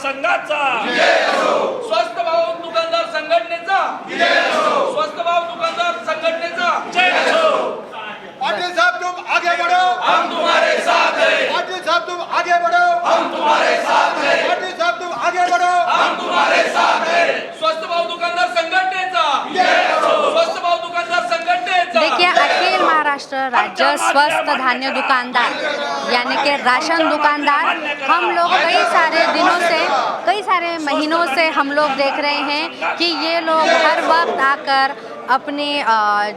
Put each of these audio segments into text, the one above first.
महासंघाचा, स्वस्त भाव दुकानदार संघटनेचा, स्वस्त भाव दुकानदार संघटनेचा जय असो। पाटिल साहब तुम आगे बढ़ो, हम तुम्हारे साथ हैं, पाटिल साहब तुम आगे बढ़ो, हम तुम्हारे साथ हैं, पाटिल साहब तुम आगे बढ़ो, हम तुम्हारे साथ हैं। स्वस्त भाव दुकानदार संघटनेचा, स्वस्त भाव दुकानदार संघटनेचा। देखिए, अखिल महाराष्ट्र राज्य स्वस्थ धान्य दुकानदार यानी कि राशन दुकानदार, हम लोग कई सारे दिनों से, कई सारे महीनों से हम लोग देख रहे हैं कि ये लोग हर वक्त आकर अपने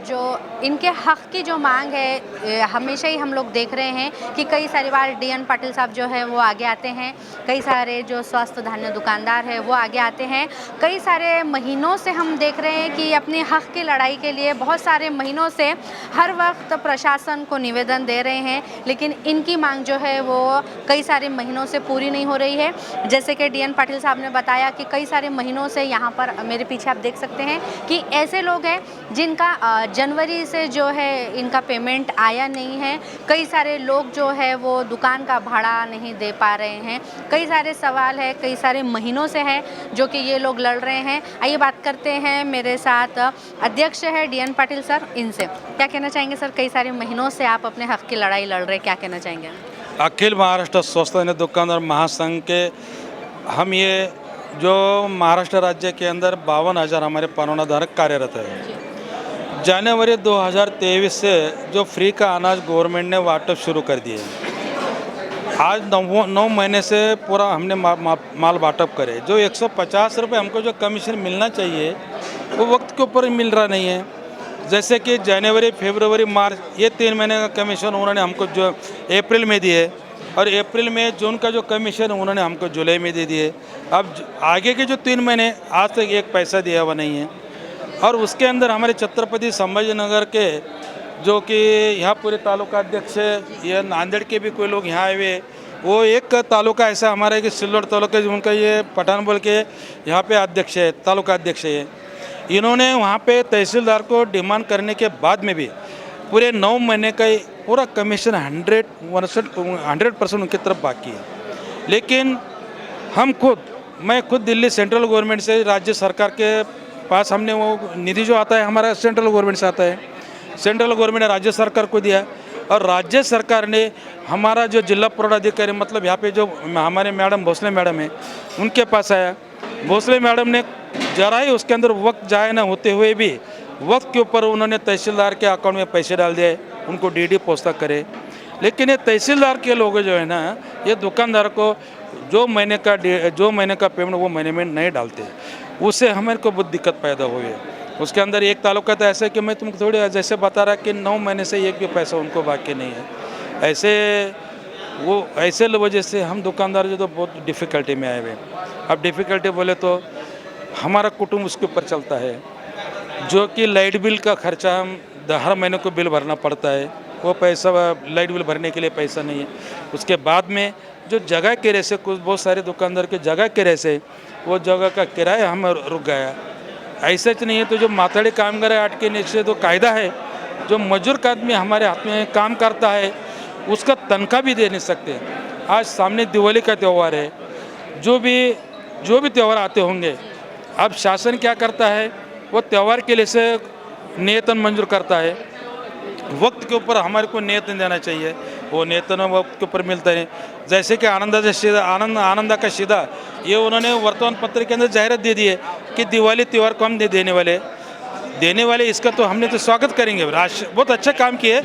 जो इनके हक की जो मांग है, हमेशा ही हम लोग देख रहे हैं कि कई सारी बार DN पाटिल साहब जो है वो आगे आते हैं, कई सारे जो स्वस्थ धान्य दुकानदार है वो आगे आते हैं। कई सारे महीनों से हम देख रहे हैं कि अपने हक की लड़ाई के लिए बहुत सारे महीनों से हर वक्त प्रशासन को निवेदन दे रहे हैं, लेकिन इनकी मांग जो है वो कई सारे महीनों से पूरी नहीं हो रही है। जैसे कि DN पाटिल साहब ने बताया कि कई सारे महीनों से यहाँ पर मेरे पीछे आप देख सकते हैं कि ऐसे लोग हैं जिनका जनवरी से जो है इनका पेमेंट आया नहीं है। कई सारे लोग जो है वो दुकान का भाड़ा नहीं दे पा रहे हैं। कई सारे सवाल है, कई सारे महीनों से है जो कि ये लोग लड़ रहे हैं। आइए बात करते हैं, मेरे साथ अध्यक्ष है DN पाटिल सर, इनसे क्या कहना चाहेंगे सर? कई सारे महीनों से आप अपने हक की लड़ाई लड़ रहे, क्या कहना चाहेंगे? अखिल महाराष्ट्र स्वस्थ धान्य दुकानदार महासंघ के हम ये जो महाराष्ट्र राज्य के अंदर 52,000 हमारे परवानाधारक कार्यरत है। जनवरी 2023 से जो फ्री का अनाज गवर्नमेंट ने वाटप शुरू कर दिए। आज 9 महीने से पूरा हमने माल वाटप करे। जो 150 रुपये हमको जो कमीशन मिलना चाहिए वो वक्त के ऊपर मिल रहा नहीं है। जैसे कि जनवरी, फरवरी, मार्च ये 3 महीने का कमीशन उन्होंने हमको जो अप्रैल में दिए, और अप्रैल में जून का जो कमीशन उन्होंने हमको जुलाई में दे दिए। अब आगे के जो 3 महीने आज तक एक पैसा दिया हुआ नहीं है। और उसके अंदर हमारे छत्रपति संभाजीनगर के जो कि यहाँ पूरे तालुका अध्यक्ष, ये नांदेड़ के भी कोई लोग यहाँ आए हुए, वो एक तालुका ऐसा हमारा है कि सिल्लोड तालुका, उनका ये पठान बोल के यहाँ पे अध्यक्ष है, तालुका अध्यक्ष है। इन्होंने वहाँ पे तहसीलदार को डिमांड करने के बाद में भी पूरे 9 महीने का पूरा कमीशन 100% उनकी तरफ बाकी है। लेकिन मैं खुद दिल्ली सेंट्रल गवर्नमेंट से, राज्य सरकार के पास हमने वो निधि जो आता है हमारा सेंट्रल गवर्नमेंट से आता है, सेंट्रल गवर्नमेंट ने राज्य सरकार को दिया, और राज्य सरकार ने हमारा जो जिला पुरणाधिकारी, मतलब यहाँ पे जो हमारे मैडम भोसले मैडम है, उनके पास आया। भोसले मैडम ने जरा ही उसके अंदर वक्त जाए ना होते हुए भी वक्त के ऊपर उन्होंने तहसीलदार के अकाउंट में पैसे डाल दिए, उनको DD पोस्ता करे। लेकिन ये तहसीलदार के लोग जो है ना, ये दुकानदार को जो महीने का पेमेंट वो महीने में नहीं डालते, उससे हमें को बहुत दिक्कत पैदा हुई है। उसके अंदर एक तालुका तो ऐसा है कि मैं तुमको थोड़ी जैसे बता रहा कि 9 महीने से एक भी पैसा उनको बाकी नहीं है। ऐसे वजह से हम दुकानदार जो तो बहुत डिफ़िकल्टी में आए हुए। अब डिफ़िकल्टी बोले तो हमारा कुटुंब उसके ऊपर चलता है, जो कि लाइट बिल का खर्चा हम हर महीने को बिल भरना पड़ता है, वो पैसा लाइट बिल भरने के लिए पैसा नहीं है। उसके बाद में जो जगह किराए से, कुछ बहुत सारे दुकानदार के जगह किराए से, वो जगह का किराया हम रुक गया। ऐसा नहीं है तो जो माथाड़ी कामगार आठ के नीचे तो कायदा है, जो मजदूर का आदमी हमारे हाथ में काम करता है उसका तनख्वाह भी दे नहीं सकते। आज सामने दिवाली का त्यौहार है, जो भी त्यौहार आते होंगे, अब शासन क्या करता है, वो त्यौहार के लिए से नियतन मंजूर करता है। वक्त के ऊपर हमारे को नियतन देना चाहिए, वो नियतन वक्त के ऊपर मिलता है। जैसे कि आनंदा का सीधा ये उन्होंने वर्तमान पत्र के अंदर जाहिरात दे दी है कि दिवाली त्यौहार को हम देने वाले। इसका तो हमने तो स्वागत करेंगे। बहुत अच्छा काम किए,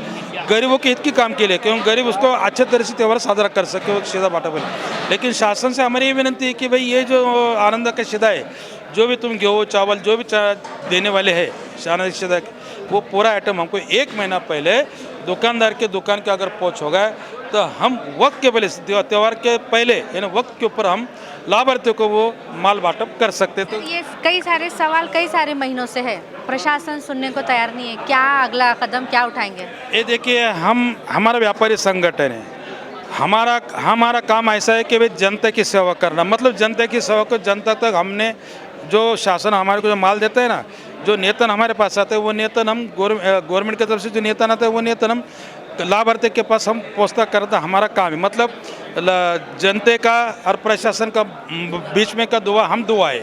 गरीबों के हित की काम के लिए, क्योंकि गरीब उसको अच्छे तरह से त्यौहार साजरा कर सके, वो सीधा बाटा बोले। लेकिन शासन से हमारी ये विनती है कि भाई ये जो आनंदा का सीधा है, जो भी तुम गेहूँ चावल जो भी देने वाले हैं आनंद सीधा, वो पूरा आइटम हमको 1 महीना पहले दुकानदार के दुकान के अगर पहुँच होगा तो हम वक्त के पहले, त्यौहार के पहले, यानी वक्त के ऊपर हम लाभार्थियों को वो माल बाटप कर सकते। तो ये कई सारे सवाल कई सारे महीनों से है, प्रशासन सुनने को तैयार नहीं है। क्या अगला कदम क्या उठाएंगे? ये देखिए, हमारा व्यापारी संगठन है, हमारा काम ऐसा है कि भाई जनता की सेवा करना, मतलब जनता की सेवा को जनता तक हमने जो शासन हमारे को जो माल देता है ना, जो नेतन हमारे पास आता है, वो नेतन हम गवर्नमेंट की तरफ से जो नेतन आता है वो नेतन हम लाभार्थी के पास हम पहुँचता करता हमारा काम है। मतलब जनते का और प्रशासन का बीच में का दुआ हम दुआ है।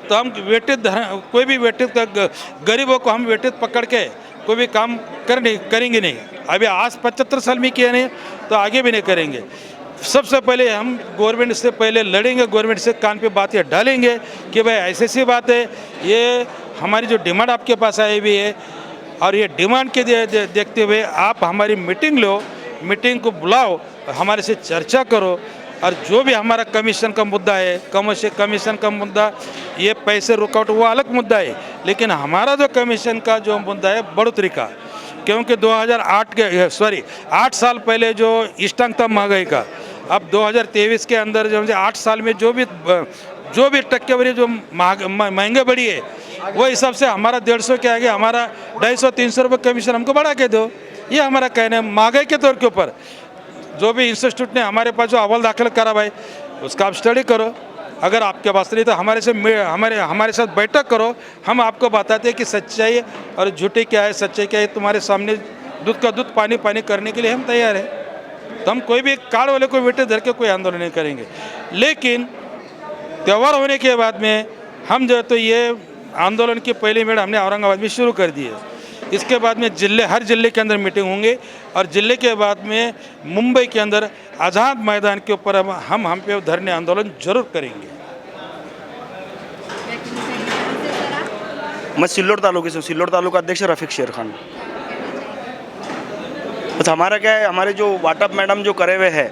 तो हम वेटित कोई भी वेटित गरीबों को हम वेटित पकड़ के कोई भी काम करेंगे नहीं। अभी आज 75 साल में किया नहीं तो आगे भी नहीं करेंगे। सबसे पहले हम गवर्नमेंट से पहले लड़ेंगे, गवर्नमेंट से कान पे बातें डालेंगे कि भाई ऐसी सी बात है, ये हमारी जो डिमांड आपके पास आई हुई है और ये डिमांड के देखते हुए आप हमारी मीटिंग लो, मीटिंग को बुलाओ, हमारे से चर्चा करो और जो भी हमारा कमीशन का मुद्दा है, कमीशन का मुद्दा, ये पैसे रुकावट वो अलग मुद्दा है, लेकिन हमारा जो कमीशन का जो मुद्दा है बढ़ोतरी का, क्योंकि 8 साल पहले जो स्टंग था महंगाई का, अब 2023 के अंदर जो 8 साल में जो भी टक्केवारी जो महंगे बढ़ी है वो हिसाब से हमारा 150 के आगे हमारा 250-300 रुपये कमीशन हमको बढ़ा के दो। ये हमारा कहना है। महंगाई के तौर के ऊपर जो भी इंस्टीट्यूट ने हमारे पास जो अव्वल दाखिल करा भाई उसका आप स्टडी करो, अगर आपके पास नहीं तो हमारे साथ बैठक करो, हम आपको बताते हैं कि सच्चाई और झूठी क्या है, सच्चाई क्या है। तुम्हारे सामने दूध का दूध पानी पानी करने के लिए हम तैयार हैं। तो हम कोई भी कार्ड वाले को बेटे धर के कोई आंदोलन नहीं करेंगे, लेकिन त्यौहार होने के बाद में हम जो है तो ये आंदोलन की पहली मेड़ हमने औरंगाबाद में शुरू कर दी है। इसके बाद में हर जिले के अंदर मीटिंग होंगे और जिले के बाद में मुंबई के अंदर आज़ाद मैदान के ऊपर हम पे धरने आंदोलन जरूर करेंगे। मैं सिल्लोड तालुके से, सिल्लोड तालुका अध्यक्ष रफीक शेर खान। बस हमारा क्या है, हमारे जो वाटअप मैडम जो करे हुए है,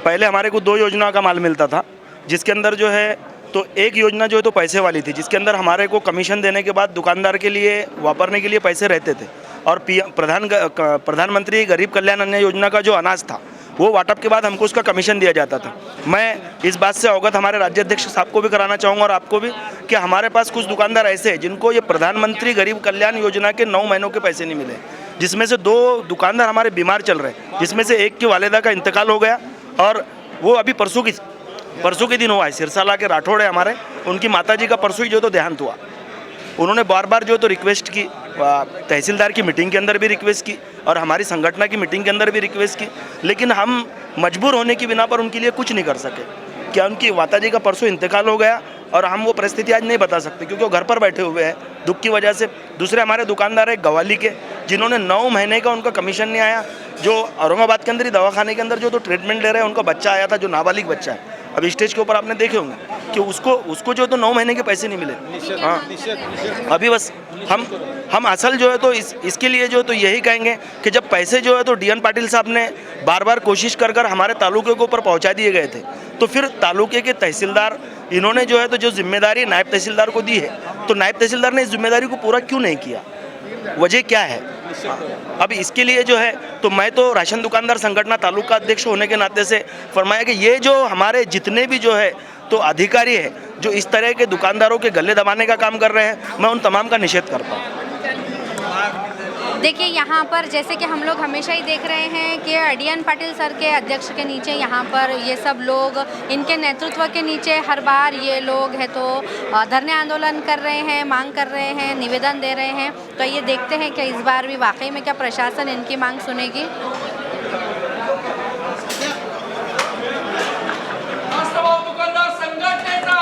पहले हमारे को 2 योजना का माल मिलता था, जिसके अंदर जो है तो एक योजना जो है तो पैसे वाली थी, जिसके अंदर हमारे को कमीशन देने के बाद दुकानदार के लिए वापरने के लिए पैसे रहते थे। और प्रधानमंत्री गरीब कल्याण अन्न योजना का जो अनाज था वो वाटअप के बाद हमको उसका कमीशन दिया जाता था। मैं इस बात से अवगत हमारे राज्याध्यक्ष साहब को भी कराना चाहूँगा और आपको भी कि हमारे पास कुछ दुकानदार ऐसे हैं जिनको ये प्रधानमंत्री गरीब कल्याण योजना के 9 महीनों के पैसे नहीं मिले, जिसमें से 2 दुकानदार हमारे बीमार चल रहे हैं, जिसमें से एक की वालिदा का इंतकाल हो गया और वो अभी परसों के दिन हुआ है। सिरसाला के राठौड़ है हमारे, उनकी माताजी का परसों ही जो तो देहांत हुआ। उन्होंने बार बार जो तो रिक्वेस्ट की, तहसीलदार की मीटिंग के अंदर भी रिक्वेस्ट की और हमारी संगठन की मीटिंग के अंदर भी रिक्वेस्ट की, लेकिन हम मजबूर होने की बिना पर उनके लिए कुछ नहीं कर सके। क्या उनकी माताजी का परसों इंतकाल हो गया और हम वो परिस्थिति आज नहीं बता सकते क्योंकि वो घर पर बैठे हुए हैं दुख की वजह से। दूसरे हमारे दुकानदार है गवाली के, जिन्होंने 9 महीने का उनका कमीशन नहीं आया, जो औरंगाबाद के अंदर ही दवाखाने के अंदर जो तो ट्रीटमेंट ले रहे हैं, उनका बच्चा आया था जो नाबालिग बच्चा है, अभी स्टेज के ऊपर आपने देखे होंगे कि उसको जो तो 9 महीने के पैसे नहीं मिले। हाँ, अभी बस हम असल जो है तो इसके लिए जो तो यही कहेंगे कि जब पैसे जो है तो DN पाटिल साहब ने बार बार कोशिश कर हमारे तालुके के ऊपर पहुंचा दिए गए थे, तो फिर तालुके के तहसीलदार इन्होंने जो है तो जो जिम्मेदारी नायब तहसीलदार को दी है, तो नायब तहसीलदार ने इस जिम्मेदारी को पूरा क्यों नहीं किया, वजह क्या है? अब इसके लिए जो है तो मैं तो राशन दुकानदार संगठन तालुका अध्यक्ष होने के नाते से फरमाया कि ये जो हमारे जितने भी जो है तो अधिकारी है जो इस तरह के दुकानदारों के गले दबाने का काम कर रहे हैं, मैं उन तमाम का निषेध करता हूँ। देखिए यहाँ पर जैसे कि हम लोग हमेशा ही देख रहे हैं कि DN पाटिल सर के अध्यक्ष के नीचे यहाँ पर ये सब लोग, इनके नेतृत्व के नीचे हर बार ये लोग है तो धरने आंदोलन कर रहे हैं, मांग कर रहे हैं, निवेदन दे रहे हैं। तो ये देखते हैं कि इस बार भी वाकई में क्या प्रशासन इनकी मांग सुनेगी। स्वस्त भाव दुकानदार संघटनेचा